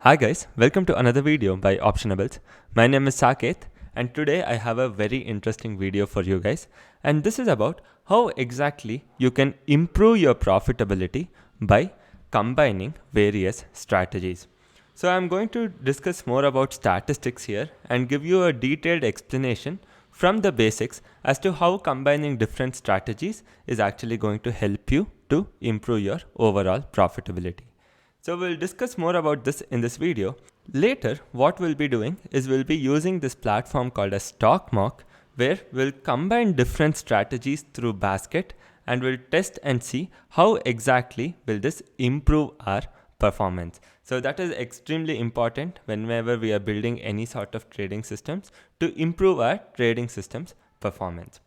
Hi guys, welcome to another video by Optionables. My name is Saket and today I have a very interesting video for you guys, and this is about how exactly you can improve your profitability by combining various strategies. So I'm going to discuss more about statistics here and give you a detailed explanation from the basics as to how combining different strategies is actually going to help you to improve your overall profitability. So we'll discuss more about this in this video. Later, what we'll be doing is we'll be using this platform called as StockMock, where we'll combine different strategies through basket and we'll test and see how exactly will this improve our performance. So that is extremely important whenever we are building any sort of trading systems to improve our trading systems performance.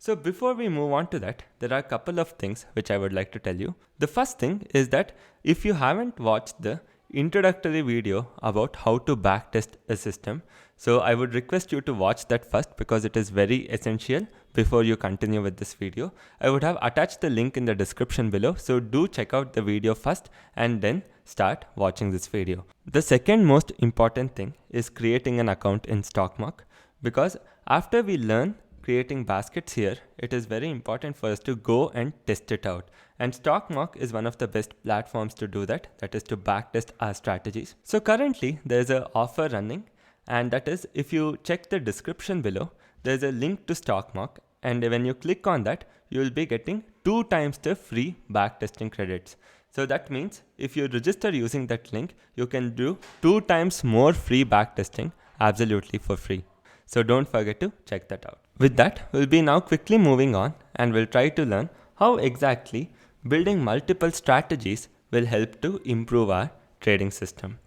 So before we move on to that, there are a couple of things which I would like to tell you. The first thing is that if you haven't watched the introductory video about how to backtest a system, so I would request you to watch that first because it is very essential before you continue with this video. I would have attached the link in the description below, so do check out the video first and then start watching this video. The second most important thing is creating an account in StockMock, because after we learn creating baskets here, it is very important for us to go and test it out. And StockMock is one of the best platforms to do that is to backtest our strategies. So currently there's an offer running, and that is, if you check the description below, there's a link to StockMock, and when you click on that, you will be getting 2 times the free backtesting credits. So that means if you register using that link, you can do 2 times more free backtesting absolutely for free. So don't forget to check that out. With that, we'll be now quickly moving on and we'll try to learn how exactly building multiple strategies will help to improve our trading system.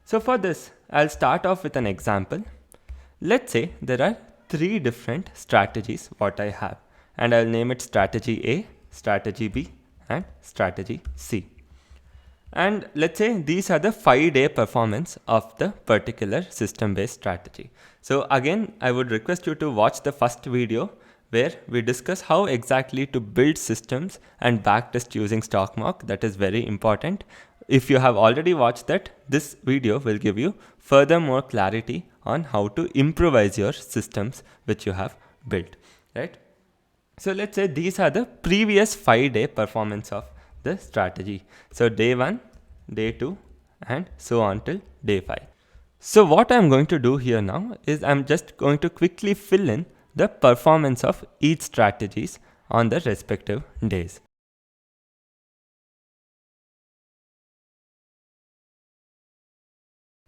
So for this, I'll start off with an example. Let's say there are 3 different strategies what I have, and I'll name it strategy A, strategy B and strategy C. And let's say these are the 5-day performance of the particular system based strategy. So again, I would request you to watch the first video where we discuss how exactly to build systems and backtest using StockMock. That is very important. If you have already watched that, this video will give you further more clarity on how to improvise your systems which you have built, right? So let's say these are the previous 5-day performance of the strategy. So day 1, day 2 and so on till day 5. So what I'm going to do here now is I'm just going to quickly fill in the performance of each strategies on the respective days.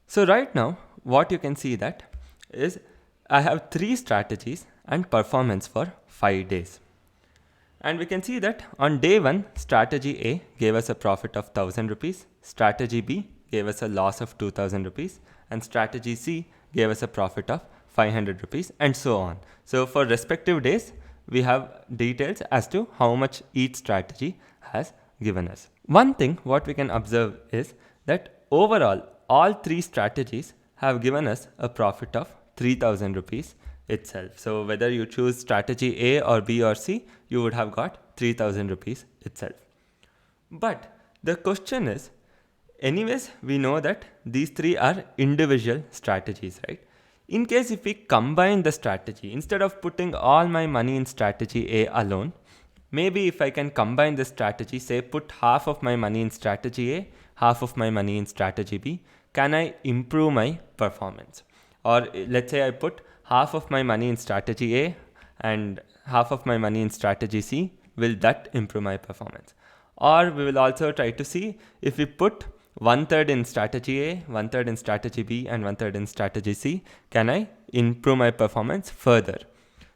So right now, what you can see that is I have 3 strategies and performance for 5 days. And we can see that on day 1, strategy A gave us a profit of 1000 rupees, strategy B gave us a loss of 2000 rupees, and strategy C gave us a profit of 500 rupees, and so on. So for respective days, we have details as to how much each strategy has given us. One thing what we can observe is that overall, all 3 strategies have given us a profit of 3000 rupees itself. So whether you choose strategy A or B or C, you would have got 3000 rupees itself. But the question is, anyways, we know that these 3 are individual strategies, right? In case if we combine the strategy, instead of putting all my money in strategy A alone, maybe if I can combine the strategy, say put half of my money in strategy A, half of my money in strategy B, can I improve my performance? Or let's say I put half of my money in strategy A and half of my money in strategy C, will that improve my performance? Or we will also try to see if we put 1/3 in strategy A, 1/3 in strategy B and 1/3 in strategy C, can I improve my performance further?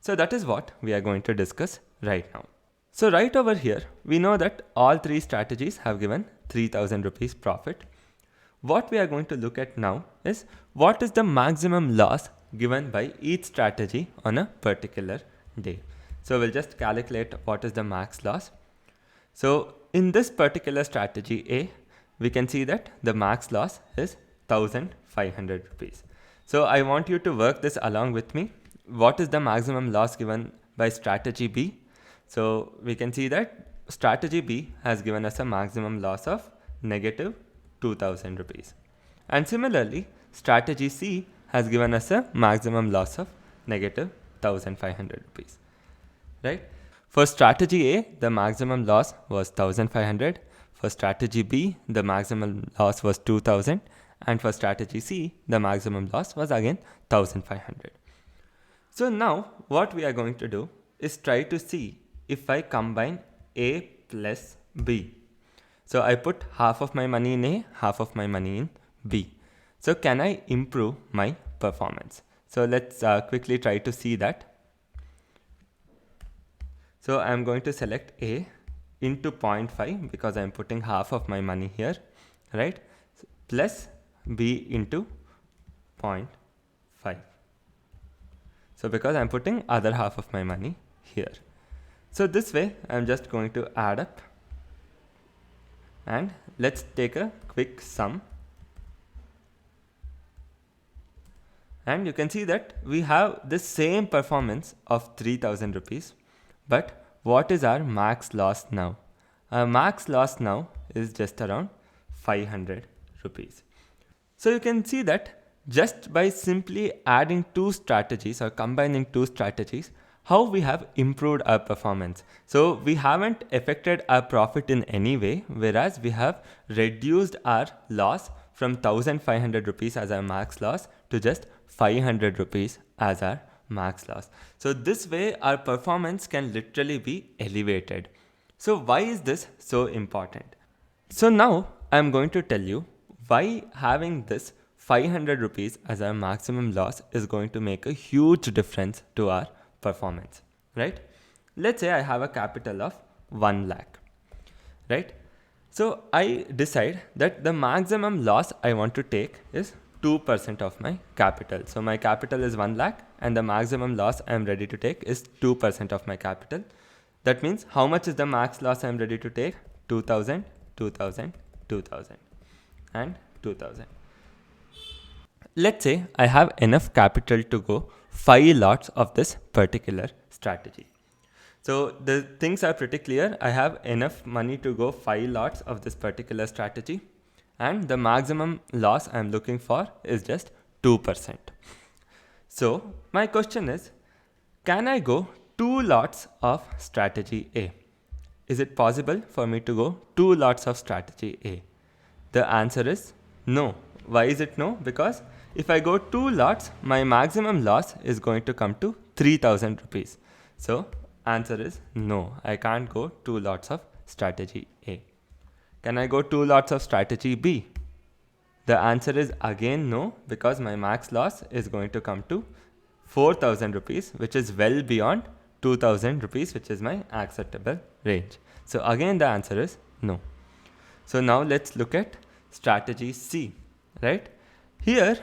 So that is what we are going to discuss right now. So right over here, we know that all 3 strategies have given 3000 rupees profit. What we are going to look at now is what is the maximum loss given by each strategy on a particular day. So we'll just calculate what is the max loss. So in this particular strategy A, we can see that the max loss is 1500 rupees. So I want you to work this along with me. What is the maximum loss given by strategy B? So we can see that strategy B has given us a maximum loss of negative 2000 rupees. And similarly, strategy C has given us a maximum loss of negative 1500 rupees. Right? For strategy A, the maximum loss was 1500. For strategy B, the maximum loss was 2000. And for strategy C, the maximum loss was again 1500. So now what we are going to do is try to see if I combine A plus B. So I put half of my money in A, half of my money in B. So can I improve my performance? So let's quickly try to see that. So I'm going to select A into 0.5 because I'm putting half of my money here, right? Plus B into 0.5. So because I'm putting other half of my money here. So this way I'm just going to add up and let's take a quick sum. And you can see that we have the same performance of 3000 rupees. But what is our max loss now? Our max loss now is just around 500 rupees. So you can see that just by simply adding two strategies or combining two strategies, how we have improved our performance. So we haven't affected our profit in any way, whereas we have reduced our loss from 1500 rupees as our max loss to just 500 rupees as our max loss. So this way our performance can literally be elevated. So why is this so important? So now I'm going to tell you why having this 500 rupees as our maximum loss is going to make a huge difference to our performance, right? Let's say I have a capital of 1 lakh, right? So I decide that the maximum loss I want to take is 2% of my capital. So my capital is 1 lakh and the maximum loss I am ready to take is 2% of my capital. That means how much is the max loss I am ready to take? 2000, 2000, 2000 and 2000. Let's say I have enough capital to go 5 lots of this particular strategy. So the things are pretty clear. I have enough money to go 5 lots of this particular strategy. And the maximum loss I'm looking for is just 2%. So my question is, can I go 2 lots of strategy A? Is it possible for me to go 2 lots of strategy A? The answer is no. Why is it no? Because if I go 2 lots, my maximum loss is going to come to 3000 rupees. So answer is no. I can't go 2 lots of strategy A. Can I go 2 lots of strategy B? The answer is again no, because my max loss is going to come to 4000 rupees, which is well beyond 2000 rupees, which is my acceptable range. So again the answer is no. So now let's look at strategy C, right? Here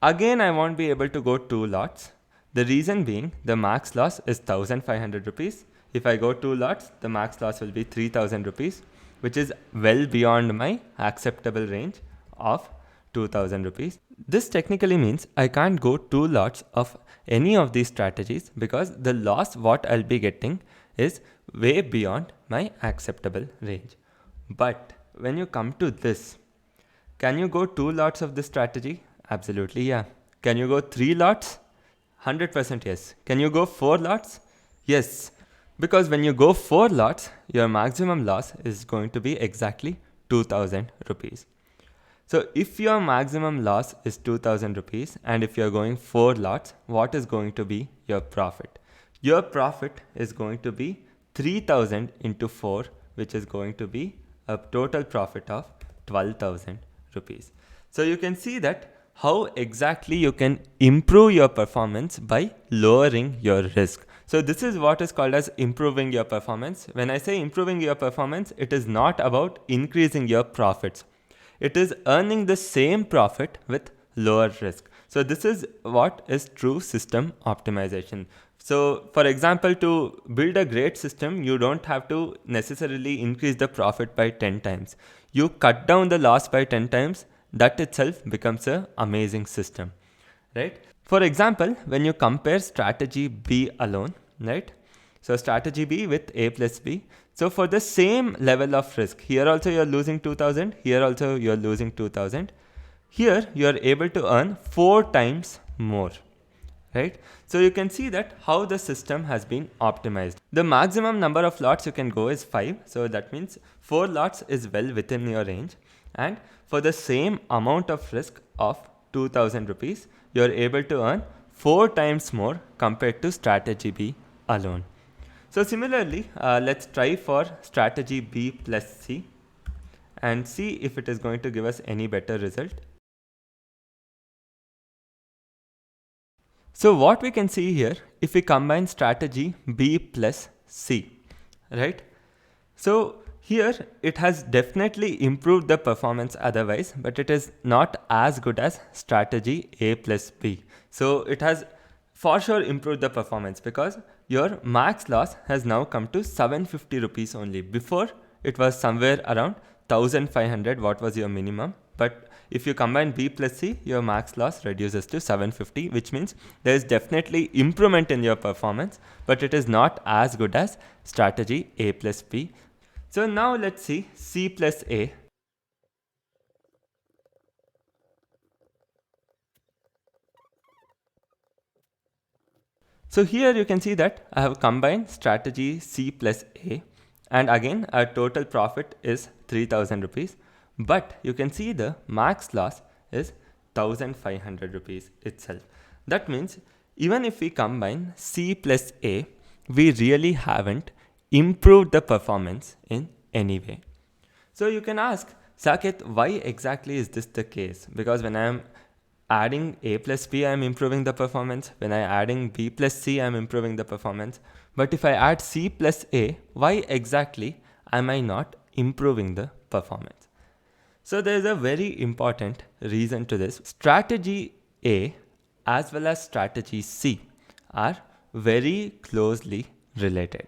again I won't be able to go 2 lots. The reason being the max loss is 1500 rupees. If I go 2 lots, the max loss will be 3000 rupees, which is well beyond my acceptable range of 2000 rupees. This technically means I can't go 2 lots of any of these strategies because the loss what I'll be getting is way beyond my acceptable range. But when you come to this, can you go 2 lots of this strategy? Absolutely, yeah. Can you go 3 lots? 100% yes. Can you go 4 lots? Yes. Because when you go 4 lots, your maximum loss is going to be exactly 2000 rupees. So if your maximum loss is 2000 rupees and if you're going 4 lots, what is going to be your profit? Your profit is going to be 3000 into 4, which is going to be a total profit of 12,000 rupees. So you can see that how exactly you can improve your performance by lowering your risk. So this is what is called as improving your performance. When I say improving your performance, it is not about increasing your profits. It is earning the same profit with lower risk. So this is what is true system optimization. So for example, to build a great system, you don't have to necessarily increase the profit by 10 times. You cut down the loss by 10 times, that itself becomes an amazing system. right? For example, when you compare strategy B alone, right? So strategy B with A plus B. So for the same level of risk, here also you're losing 2000, here also you're losing 2000. Here you are able to earn 4 times more, right? So you can see that how the system has been optimized. The maximum number of lots you can go is 5. So that means 4 lots is well within your range. And for the same amount of risk of 2000 rupees, you are able to earn 4 times more compared to strategy B alone. So similarly, let's try for strategy B plus C and see if it is going to give us any better result. So what we can see here, if we combine strategy B plus C, right? So here it has definitely improved the performance otherwise, but it is not as good as strategy A plus B. So it has for sure improved the performance because your max loss has now come to 750 rupees only. Before it was somewhere around 1500, what was your minimum, but if you combine B plus C, your max loss reduces to 750, which means there is definitely improvement in your performance, but it is not as good as strategy A plus B. So now let's see C plus A. So here you can see that I have combined strategy C plus A, and again our total profit is 3000 rupees, but you can see the max loss is 1500 rupees itself. That means even if we combine C plus A, we really haven't improved the performance in any way. So you can ask, Saket, why exactly is this the case? Because when I am adding A plus B, I am improving the performance. When I am adding B plus C, I am improving the performance. But if I add C plus A, why exactly am I not improving the performance? So there is a very important reason to this. Strategy A as well as strategy C are very closely related.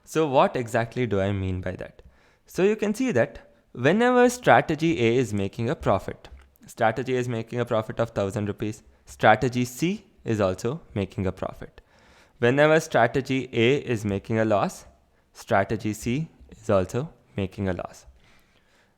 So what exactly do I mean by that? So you can see that whenever strategy A is making a profit, strategy A is making a profit of 1000 rupees, strategy C is also making a profit. Whenever strategy A is making a loss, strategy C is also making a loss.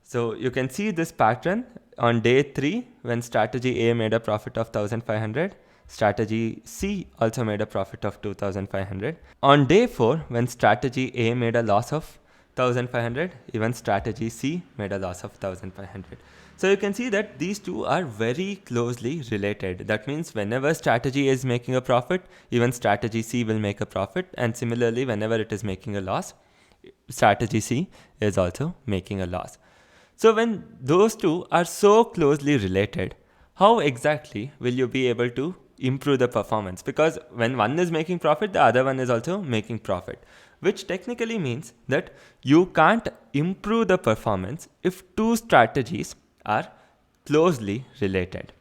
So you can see this pattern on day 3 when strategy A made a profit of 1500, strategy C also made a profit of 2500. On day 4 when strategy A made a loss of 1500, even strategy C made a loss of 1500. So you can see that these two are very closely related. That means whenever strategy A is making a profit, even strategy C will make a profit, and similarly whenever it is making a loss, strategy C is also making a loss. So when those two are so closely related, how exactly will you be able to improve the performance? Because when one is making profit, the other one is also making profit, which technically means that you can't improve the performance if two strategies are closely related.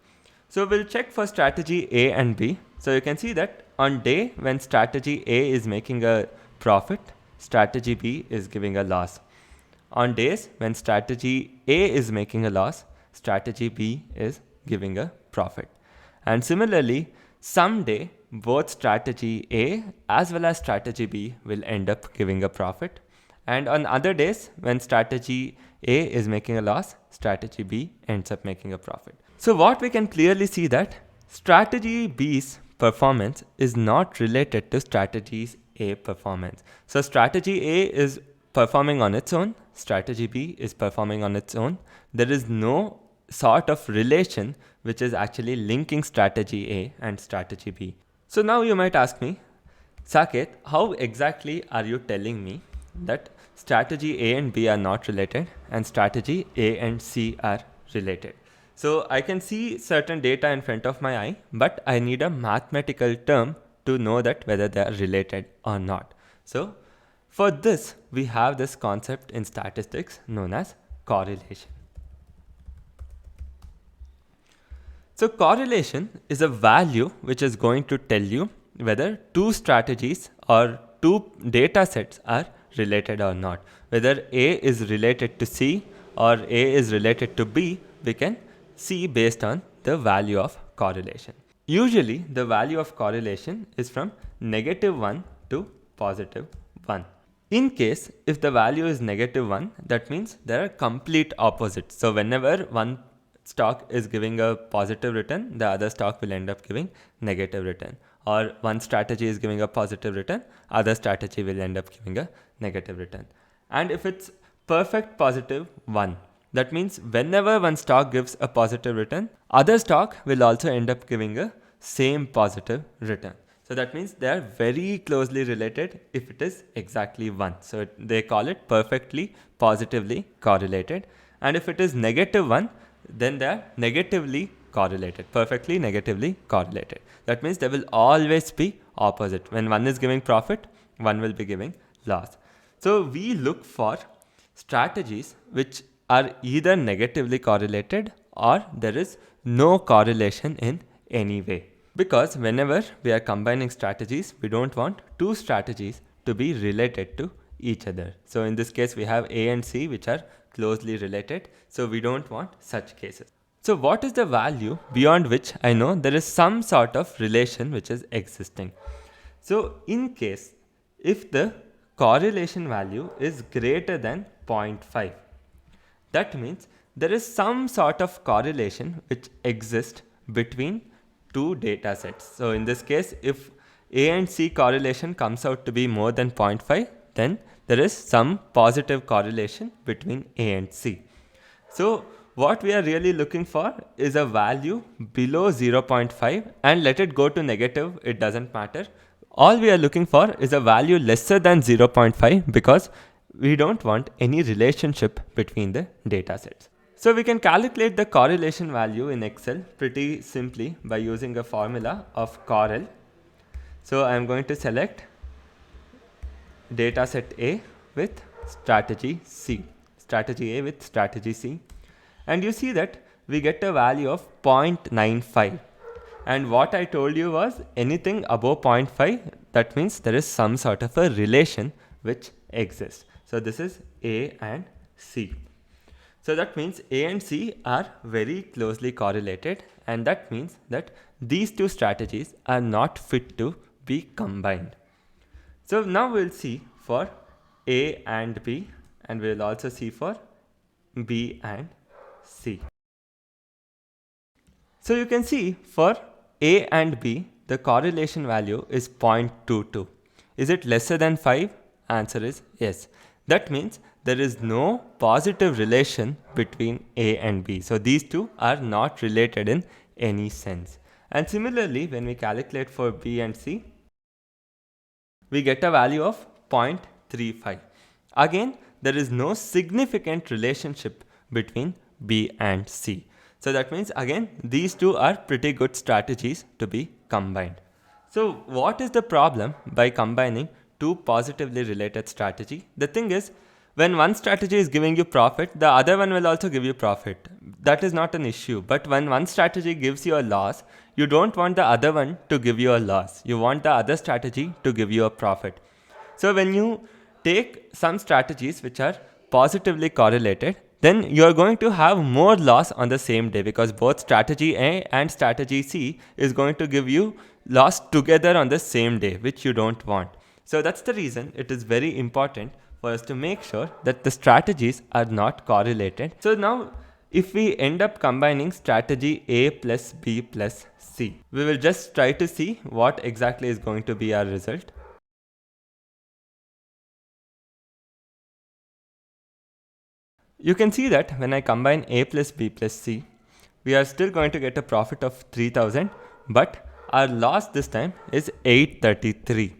So we'll check for strategy A and B. So you can see that on day when strategy A is making a profit, strategy B is giving a loss. On days when strategy A is making a loss, strategy B is giving a profit. And similarly, someday both strategy A as well as strategy B will end up giving a profit. And on other days when strategy A is making a loss, strategy B ends up making a profit. So what we can clearly see that strategy B's performance is not related to strategies A performance. So strategy A is performing on its own, strategy B is performing on its own. There is no sort of relation which is actually linking strategy A and strategy B. So now you might ask me, Saket, how exactly are you telling me that strategy A and B are not related and strategy A and C are related? So I can see certain data in front of my eye, but I need a mathematical term to know that whether they are related or not. So for this, we have this concept in statistics known as correlation. So correlation is a value which is going to tell you whether two strategies or two data sets are related or not. Whether A is related to C or A is related to B, we can see based on the value of correlation. Usually the value of correlation is from -1 to +1. In case if the value is -1, that means they are complete opposites. So whenever one stock is giving a positive return, the other stock will end up giving negative return. Or one strategy is giving a positive return, other strategy will end up giving a negative return. And if it's perfect positive 1, that means whenever one stock gives a positive return, other stock will also end up giving a same positive return. So that means they are very closely related if it is exactly 1. So they call it perfectly positively correlated. And if it is -1, then they are negatively correlated, perfectly negatively correlated. That means they will always be opposite. When one is giving profit, one will be giving loss. So we look for strategies which are either negatively correlated or there is no correlation in any way. Because whenever we are combining strategies, we don't want two strategies to be related to each other. So in this case, we have A and C which are closely related. So we don't want such cases. So what is the value beyond which I know there is some sort of relation which is existing? So in case if the correlation value is greater than 0.5, that means there is some sort of correlation which exists between two data sets. So in this case, if A and C correlation comes out to be more than 0.5, then there is some positive correlation between A and C. So what we are really looking for is a value below 0.5, and let it go to negative, it doesn't matter. All we are looking for is a value lesser than 0.5 because we don't want any relationship between the data sets. So we can calculate the correlation value in Excel pretty simply by using a formula of correl. So I am going to select data set A with strategy C, strategy A with strategy C, and you see that we get a value of 0.95. And what I told you was anything above 0.5, that means there is some sort of a relation which exists. So this is A and C. So that means A and C are very closely correlated, and that means that these two strategies are not fit to be combined. So now we'll see for A and B, and we'll also see for B and C. So you can see for A and B, the correlation value is 0.22. Is it lesser than 5? Answer is yes. That means there is no positive relation between A and B. So these two are not related in any sense. And similarly, when we calculate for B and C, we get a value of 0.35. Again, there is no significant relationship between B and C. So that means again, these two are pretty good strategies to be combined. So what is the problem by combining two positively related strategy? The thing is, when one strategy is giving you profit, the other one will also give you profit. That is not an issue. But when one strategy gives you a loss, you don't want the other one to give you a loss. You want the other strategy to give you a profit. So when you take some strategies which are positively correlated, then you are going to have more loss on the same day, because both strategy A and strategy C is going to give you loss together on the same day, which you don't want. So that's the reason it is very important for us to make sure that the strategies are not correlated. So now if we end up combining strategy A plus B plus C, we will just try to see what exactly is going to be our result. You can see that when I combine A plus B plus C, we are still going to get a profit of 3000, but our loss this time is 833.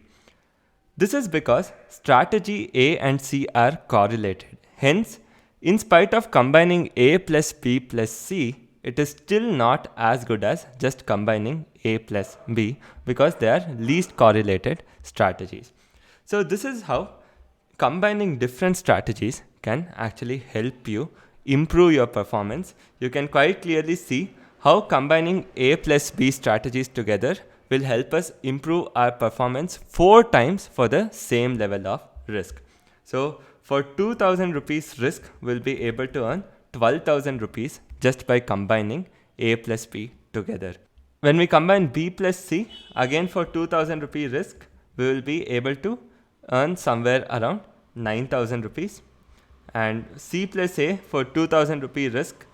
This is because strategy A and C are correlated. Hence, in spite of combining A plus B plus C, it is still not as good as just combining A plus B, because they are least correlated strategies. So this is how combining different strategies can actually help you improve your performance. You can quite clearly see how combining A plus B strategies together will help us improve our performance 4 times for the same level of risk. So for 2000 rupees risk, we'll be able to earn 12,000 rupees just by combining A plus B together. When we combine B plus C, again for 2000 rupee risk, we will be able to earn somewhere around 9000 rupees. And C plus A for 2000 rupee risk,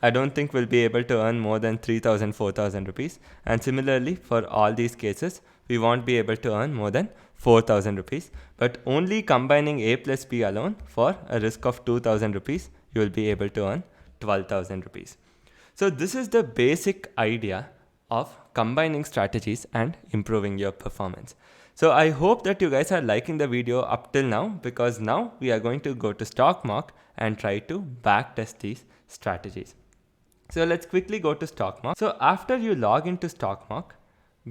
I don't think we'll be able to earn more than 3000, 4000 rupees. And similarly, for all these cases, we won't be able to earn more than 4000 rupees. But only combining A plus B alone for a risk of 2000 rupees, you will be able to earn 12,000 rupees. So this is the basic idea of combining strategies and improving your performance. So I hope that you guys are liking the video up till now, because now we are going to go to StockMark and try to backtest these strategies. So let's quickly go to StockMark. So after you log into StockMark,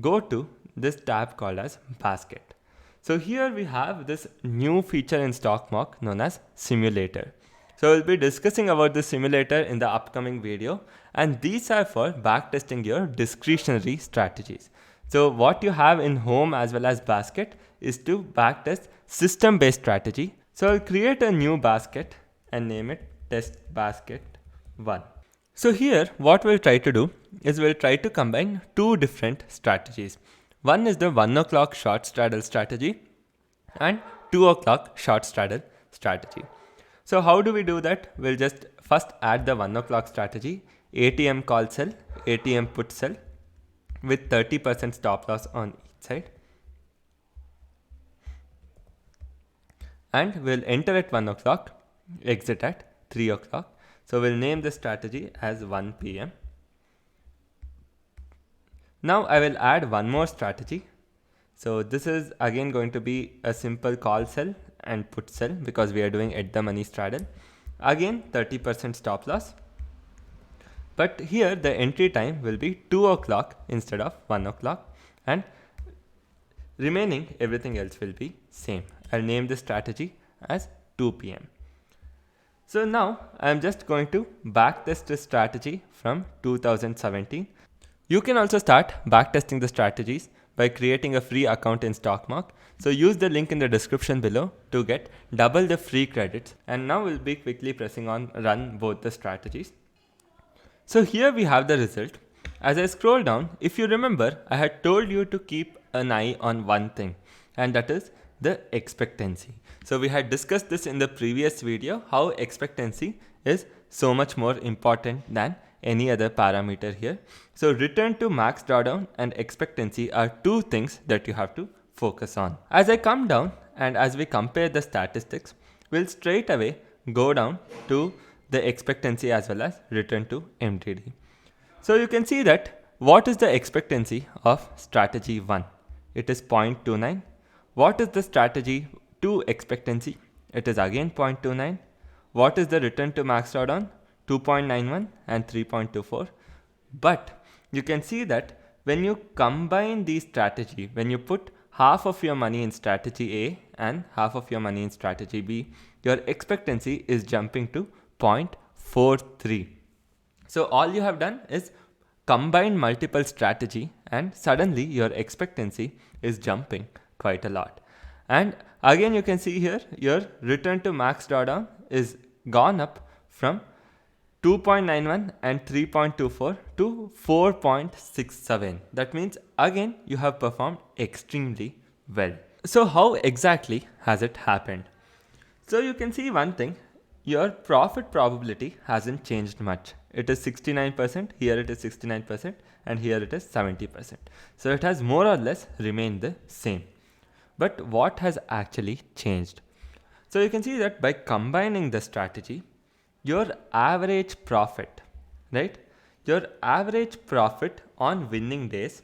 go to this tab called as Basket. So here we have this new feature in StockMark known as Simulator. So we'll be discussing about the simulator in the upcoming video, and these are for backtesting your discretionary strategies. So what you have in Home as well as Basket is to backtest system-based strategy. So I'll create a new basket and name it Test Basket 1. So here what we'll try to do is we'll try to combine two different strategies. One is the 1 o'clock short straddle strategy and 2 o'clock short straddle strategy. So how do we do that? We'll just first add the 1 o'clock strategy, ATM call sell, ATM put sell with 30% stop loss on each side. And we'll enter at 1 o'clock, exit at 3 o'clock. So we'll name the strategy as 1 PM. Now I will add one more strategy. So this is again going to be a simple call sell and put sell because we are doing at the money straddle. Again 30% stop loss. But here the entry time will be 2 o'clock instead of 1 o'clock, and remaining everything else will be same. I'll name this strategy as 2 PM. So now I'm just going to backtest this strategy from 2017. You can also start backtesting the strategies by creating a free account in StockMark. So use the link in the description below to get double the free credits. And now we'll be quickly pressing on run both the strategies. So here we have the result. As I scroll down, if you remember, I had told you to keep an eye on one thing, and that is the expectancy. So we had discussed this in the previous video, how expectancy is so much more important than any other parameter here. So return to max drawdown and expectancy are two things that you have to focus on. As I come down and as we compare the statistics, we'll straight away go down to the expectancy as well as return to MTD. So you can see that what is the expectancy of strategy 1? It is 0.29. What is the strategy 2 expectancy? It is again 0.29. What is the return to max drawdown? 2.91 and 3.24. But you can see that when you combine these strategy, when you put half of your money in strategy A and half of your money in strategy B, your expectancy is jumping to 0.43. So all you have done is combine multiple strategy and suddenly your expectancy is jumping quite a lot. And again you can see here your return to max drawdown is gone up from 2.91 and 3.24 to 4.67. That means again you have performed extremely well. So how exactly has it happened? So you can see one thing, your profit probability hasn't changed much. It is 69%, here it is 69%, and here it is 70%. So it has more or less remained the same. But what has actually changed? So you can see that by combining the strategy, your average profit, right? Your average profit on winning days,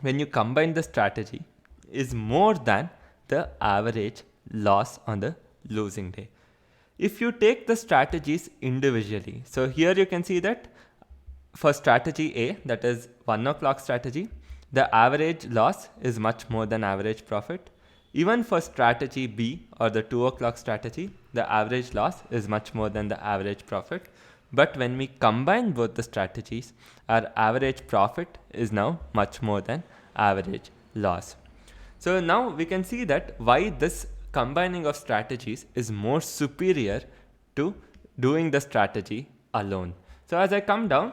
when you combine the strategy, is more than the average loss on the losing day. If you take the strategies individually, so here you can see that for strategy A, that is 1 o'clock strategy, the average loss is much more than average profit. Even for strategy B or the 2 o'clock strategy, the average loss is much more than the average profit. But when we combine both the strategies, our average profit is now much more than average loss. So now we can see that why this combining of strategies is more superior to doing the strategy alone. So as I come down,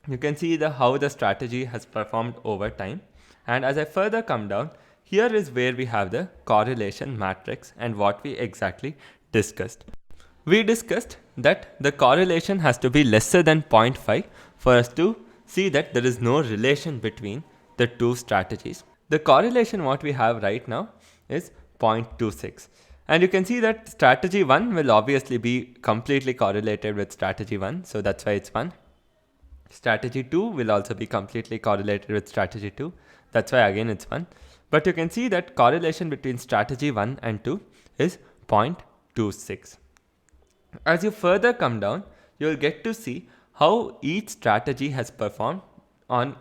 you can see how the strategy has performed over time. And as I further come down, here is where we have the correlation matrix and what we exactly discussed. We discussed that the correlation has to be lesser than 0.5 for us to see that there is no relation between the two strategies. The correlation what we have right now is 0.26. And you can see that strategy 1 will obviously be completely correlated with strategy 1. So that's why it's 1. Strategy 2 will also be completely correlated with strategy 2. That's why again it's 1. But you can see that correlation between strategy 1 and 2 is 0.26. As you further come down, you will get to see how each strategy has performed on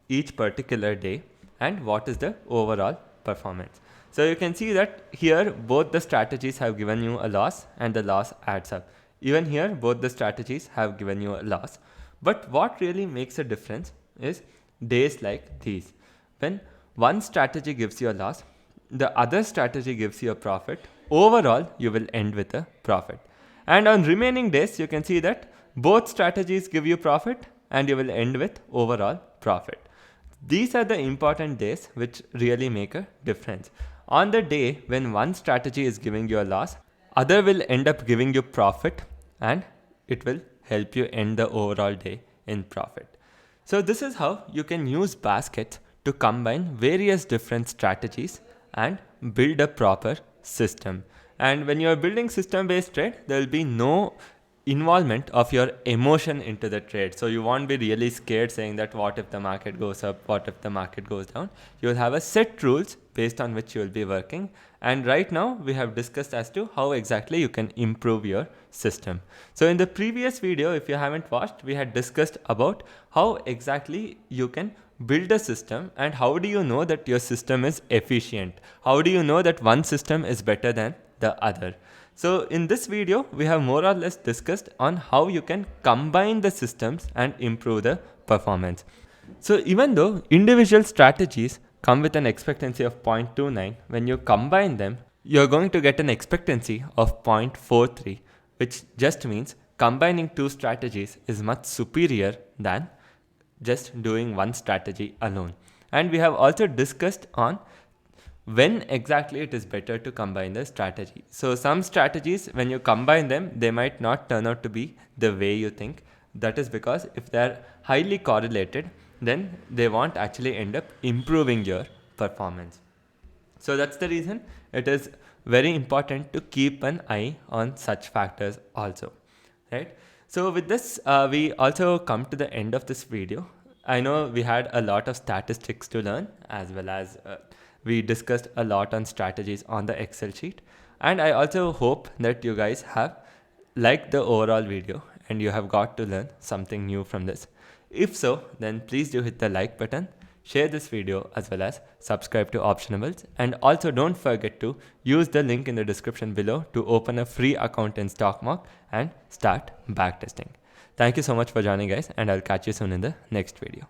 each particular day and what is the overall performance. So you can see that here both the strategies have given you a loss and the loss adds up. Even here both the strategies have given you a loss. But what really makes a difference is days like these. When one strategy gives you a loss, the other strategy gives you a profit. Overall, you will end with a profit. And on remaining days, you can see that both strategies give you profit and you will end with overall profit. These are the important days which really make a difference. On the day when one strategy is giving you a loss, other will end up giving you profit and it will help you end the overall day in profit. So this is how you can use baskets to combine various different strategies and build a proper system. And when you are building system-based trade, there will be no involvement of your emotion into the trade. So you won't be really scared saying that what if the market goes up, what if the market goes down. You will have a set rules based on which you will be working. And right now we have discussed as to how exactly you can improve your system. So in the previous video, if you haven't watched, we had discussed about how exactly you can build a system and how do you know that your system is efficient. How do you know that one system is better than the other? So in this video, we have more or less discussed on how you can combine the systems and improve the performance. So even though individual strategies come with an expectancy of 0.29, when you combine them, you're going to get an expectancy of 0.43, which just means combining two strategies is much superior than just doing one strategy alone. And we have also discussed on when exactly it is better to combine the strategy. So some strategies, when you combine them, they might not turn out to be the way you think. That is because if they're highly correlated, then they won't actually end up improving your performance. So that's the reason it is very important to keep an eye on such factors also, right? So with this, we also come to the end of this video. I know we had a lot of statistics to learn, as well as we discussed a lot on strategies on the Excel sheet. And I also hope that you guys have liked the overall video and you have got to learn something new from this. If so, then please do hit the like button, share this video, as well as subscribe to Optionables. And also don't forget to use the link in the description below to open a free account in StockMark and start backtesting. Thank you so much for joining, guys, and I'll catch you soon in the next video.